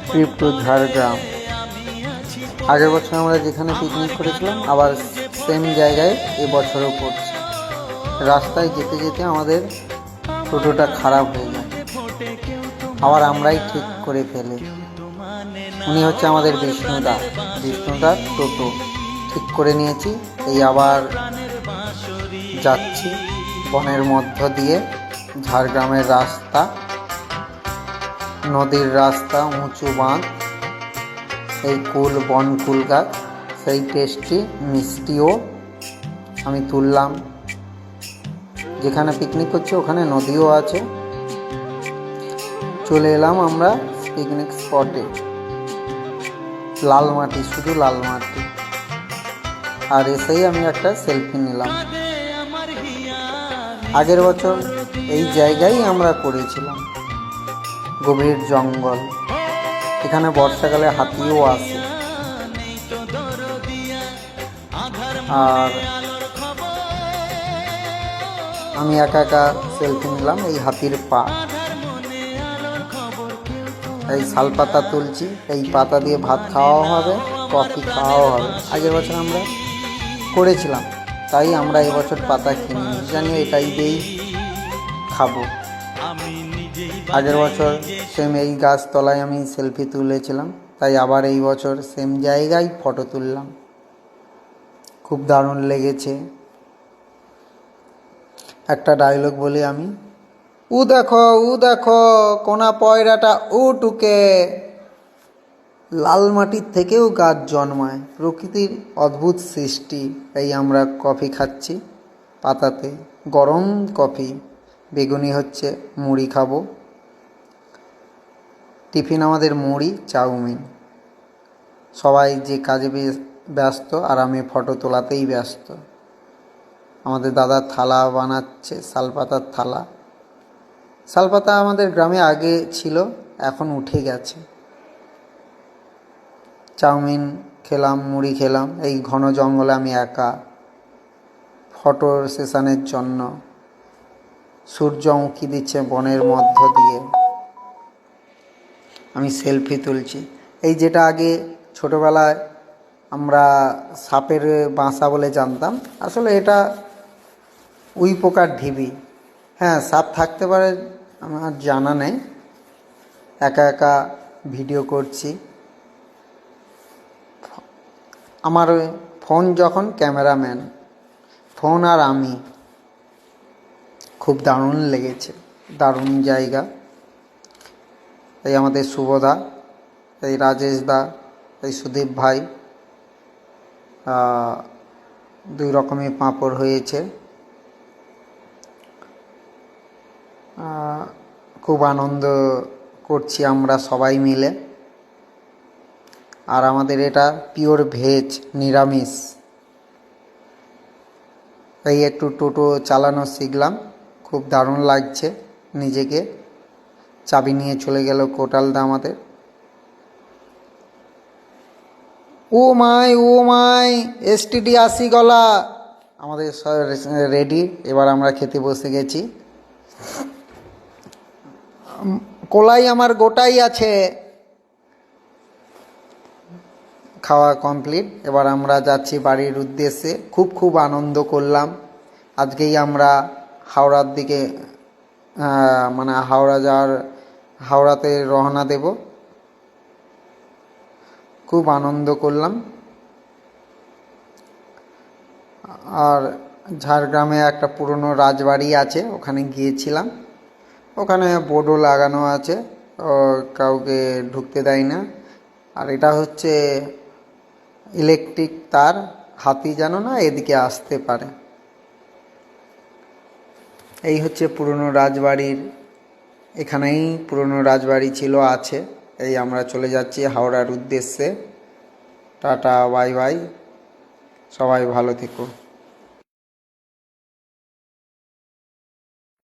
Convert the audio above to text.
Trip to Jhargram. আগের বছর আমরা যেখানে পিকনিক করেছিলাম আবার সেম জায়গায় এবছরও পড়ছে। রাস্তায় যেতে যেতে আমাদের টোটোটা খারাপ হয়ে যায়, আবার আমরাই ঠিক করে ফেলি। উনি হচ্ছে আমাদের বিষ্ণুদার টোটো ঠিক করে নিয়েছি। এই আবার যাচ্ছি বনের মধ্য দিয়ে। ঝাড়গ্রামের রাস্তা, নদীর রাস্তা, উঁচু বাঁধ, এই কুল গাছ, সেই টেস্টি মিষ্টিও আমি তুললাম। যেখানে পিকনিক করছি ওখানে নদীও আছে। চলে এলাম আমরা পিকনিক স্পটে। লাল মাটি, শুধু লাল মাটি। আর এসেই আমি একটা সেলফি নিলাম। আগের বছর এই জায়গায় আমরা করেছিলাম। গভীর জঙ্গল, এখানে বর্ষাকালে হাতিও আসে। আর আমি একা একা সেলফি নিলাম। এই হাতির পা, এই শাল পাতা তুলছি। এই পাতা দিয়ে ভাত খাওয়াও হবে, কফি খাওয়াও হবে। আগের বছর আমরা করেছিলাম, তাই আমরা এবছর পাতা কিনি, জানি এটাই দিয়েই খাবো। আগের বছর সেম এই গাছতলায় আমি সেলফি তুলেছিলাম, তাই আবার এই বছর সেম জায়গায় ফটো তুললাম। খুব দারুণ লেগেছে। একটা ডায়লগ বলি আমি, উ দেখো কোনা পয়রাটা টুকে। লাল মাটির থেকেও গাছ জন্মায়, প্রকৃতির অদ্ভুত সৃষ্টি। এই আমরা কফি খাচ্ছি পাতাতে, গরম কফি। বেগুনি হচ্ছে, মুড়ি খাবো। টিফিন আমাদের মুড়ি চাউমিন। সবাই যে কাজে ব্যস্ত আর আমি ফটো তোলাতেই ব্যস্ত। আমাদের দাদা থালা বানাচ্ছে, শালপাতার থালা। শালপাতা আমাদের গ্রামে আগে ছিল, এখন উঠে গেছে। চাউমিন খেলাম, মুড়ি খেলাম। এই ঘন জঙ্গলে আমি একা, ফটো সেশনের জন্য। সূর্য উঁকি দিচ্ছে বনের মধ্য দিয়ে, আমি সেলফি তুলছি। এই যেটা আগে ছোটোবেলায় আমরা সাপের বাসা বলে জানতাম, আসলে এটা উই পোকার ঢিবি। হ্যাঁ, সাপ থাকতে পারে, আমার জানা নেই। একা একা ভিডিও করছি। আমার ফোন যখন ক্যামেরাম্যান, ফোন আর আমি। খুব দারুণ লেগেছে, দারুণ জায়গা। এই আমাদের শুভদা, এই রাজেশ দা, এই সুদীপ ভাই, দুই রকমের পাঁপড় হয়েছে। খুব আনন্দ করছি আমরা সবাই মিলে। আর আমাদের এটা পিওর ভেজ, নিরামিষ। এই একটু টোটো চালানো শিখলাম, খুব দারুণ লাগছে নিজেকে। চাবি নিয়ে চলে গেল কোটালদা আমাদের। ও মাই STD 80 গলা আমাদের রেডি। এবার আমরা খেতে বসে গেছি। কলাই আমার গোটাই আছে। খাওয়া কমপ্লিট, এবার আমরা যাচ্ছি বাড়ির উদ্দেশ্যে। খুব আনন্দ করলাম। আজকেই আমরা হাওড়ার দিকে, মানে হাওড়াতে রওনা দেব। খুব আনন্দ করলাম। আর ঝাড়গ্রামে একটা পুরনো রাজবাড়ি আছে, ওখানে গিয়েছিলাম। ওখানে বোর্ডও লাগানো আছে, কাউকে ঢুকতে দেয় না। আর এটা হচ্ছে ইলেকট্রিক তার, হাতি যেন না এদিকে আসতে পারে। এই হচ্ছে পুরনো রাজবাড়ির, এখানেই পুরনো রাজবাড়ি ছিল, আছে। এই আমরা চলে যাচ্ছি হাওড়ার উদ্দেশ্যে। টাটা, বাই বাই, সবাই ভালো থেকো।